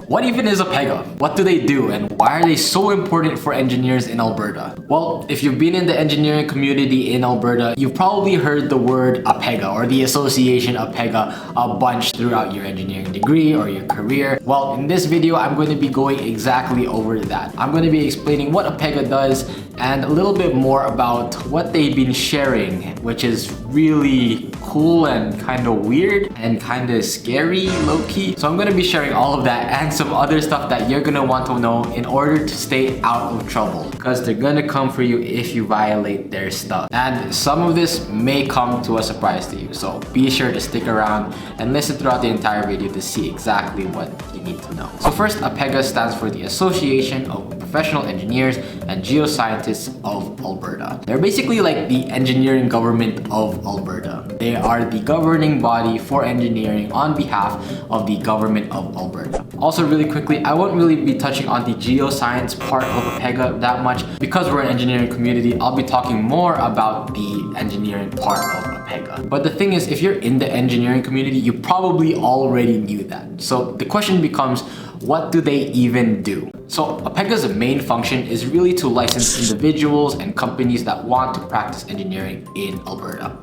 What even is APEGA? What do they do and why are they so important for engineers in Alberta? Well, if you've been in the engineering community in Alberta, you've probably heard the word APEGA or the association APEGA a bunch throughout your engineering degree or your career. Well, in this video, I'm going to be going exactly over that. I'm going to be explaining what APEGA does and a little bit more about what they've been sharing, which is really cool and kind of weird and kind of scary, low-key. So I'm going to be sharing all of that and some other stuff that you're going to want to know in order to stay out of trouble, because they're going to come for you if you violate their stuff. And some of this may come to a surprise to you, so be sure to stick around and listen throughout the entire video to see exactly what you need to know. So first, APEGA stands for the Association of Professional Engineers and Geoscientists of Alberta. They're basically like the engineering government of Alberta. They are the governing body for engineering on behalf of the government of Alberta. Also, really quickly, I won't really be touching on the geoscience part of APEGA that much because we're an engineering community. I'll be talking more about the engineering part of APEGA. But the thing is, if you're in the engineering community, you probably already knew that. So the question becomes, what do they even do? So APEGA's main function is really to license individuals and companies that want to practice engineering in Alberta.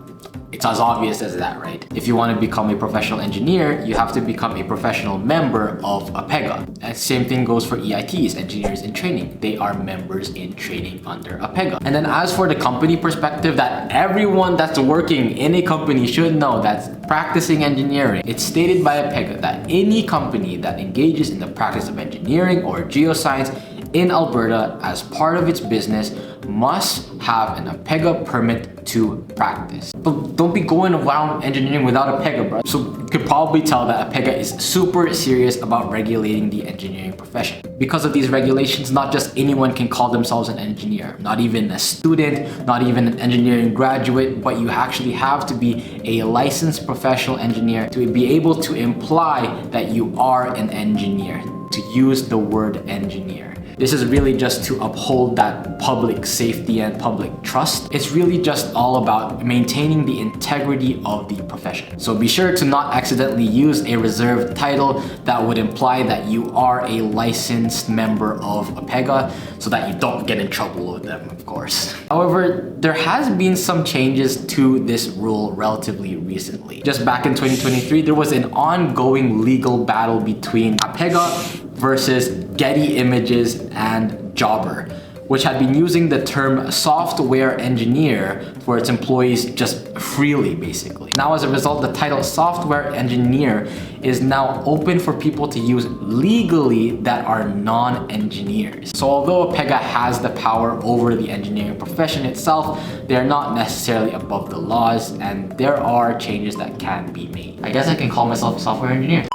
It's as obvious as that, right? If you want to become a professional engineer, you have to become a professional member of APEGA. And same thing goes for EITs, engineers in training. They are members in training under APEGA. And then as for the company perspective, that everyone that's working in a company should know that's practicing engineering, it's stated by APEGA that any company that engages in the practice of engineering or geoscience in Alberta as part of its business must have an APEGA permit to practice. But don't be going around engineering without APEGA, bro. So you could probably tell that APEGA is super serious about regulating the engineering profession. Because of these regulations, not just anyone can call themselves an engineer, not even a student, not even an engineering graduate, but you actually have to be a licensed professional engineer to be able to imply that you are an engineer, to use the word engineer. This is really just to uphold that public safety and public trust. It's really just all about maintaining the integrity of the profession. So be sure to not accidentally use a reserved title that would imply that you are a licensed member of APEGA so that you don't get in trouble with them, of course. However, there has been some changes to this rule relatively recently. Just back in 2023, there was an ongoing legal battle between APEGA versus Getty Images and Jobber, which had been using the term software engineer for its employees just freely, basically. Now, as a result, the title software engineer is now open for people to use legally that are non-engineers. So although APEGA has the power over the engineering profession itself, they're not necessarily above the laws, and there are changes that can be made. I guess I can call myself a software engineer.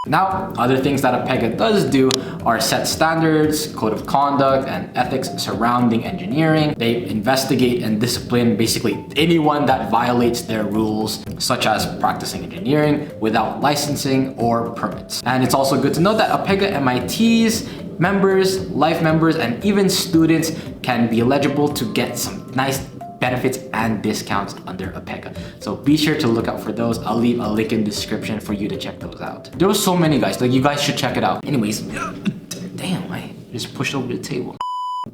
Now, other things that APEGA does do are set standards, code of conduct, and ethics surrounding engineering. They investigate and discipline basically anyone that violates their rules, such as practicing engineering without licensing or permits. And it's also good to know that APEGA MIT's members, life members, and even students can be eligible to get some nice benefits and discounts under APEGA. So be sure to look out for those. I'll leave a link in the description for you to check those out. There was so many, guys. Like, you guys should check it out. Anyways, damn, I just pushed over the table.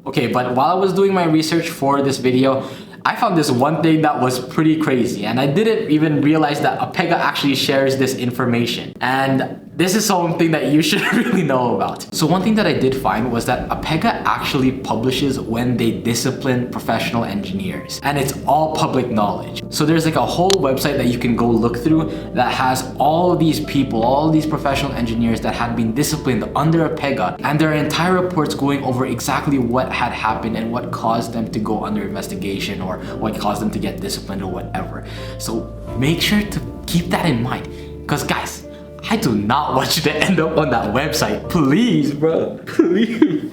Okay, but while I was doing my research for this video, I found this one thing that was pretty crazy, and I didn't even realize that APEGA actually shares this information. And this is something that you should really know about. So one thing that I did find was that APEGA actually publishes when they discipline professional engineers, and it's all public knowledge. So there's like a whole website that you can go look through that has all these people, all these professional engineers that had been disciplined under APEGA, and their entire reports going over exactly what had happened and what caused them to go under investigation or what caused them to get disciplined or whatever. So make sure to keep that in mind, because guys, I do not want you to end up on that website. Please, bro. Please.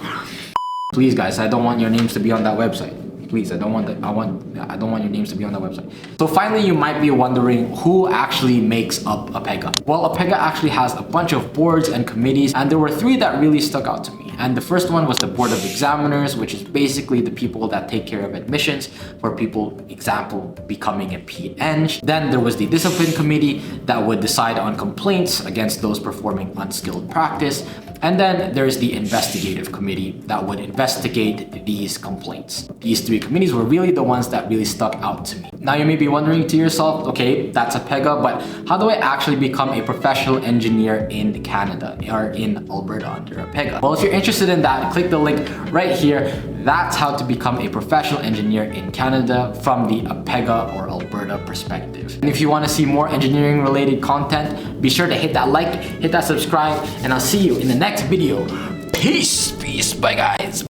Please, guys, I don't want your names to be on that website. Please, I don't want your names to be on that website. So finally, you might be wondering who actually makes up APEGA. Well, APEGA actually has a bunch of boards and committees, and there were three that really stuck out to me. And the first one was the Board of Examiners, which is basically the people that take care of admissions for people, example, becoming a P.Eng. Then there was the Discipline Committee that would decide on complaints against those performing unskilled practice. And then there's the investigative committee that would investigate these complaints. These three committees were really the ones that really stuck out to me. Now you may be wondering to yourself, okay, that's APEGA, but how do I actually become a professional engineer in Canada or in Alberta under APEGA? Well, if you're interested in that, click the link right here. That's how to become a professional engineer in Canada from the APEGA or Alberta perspective. And if you want to see more engineering related content, be sure to hit that like, hit that subscribe, and I'll see you in the next video. Peace, bye guys.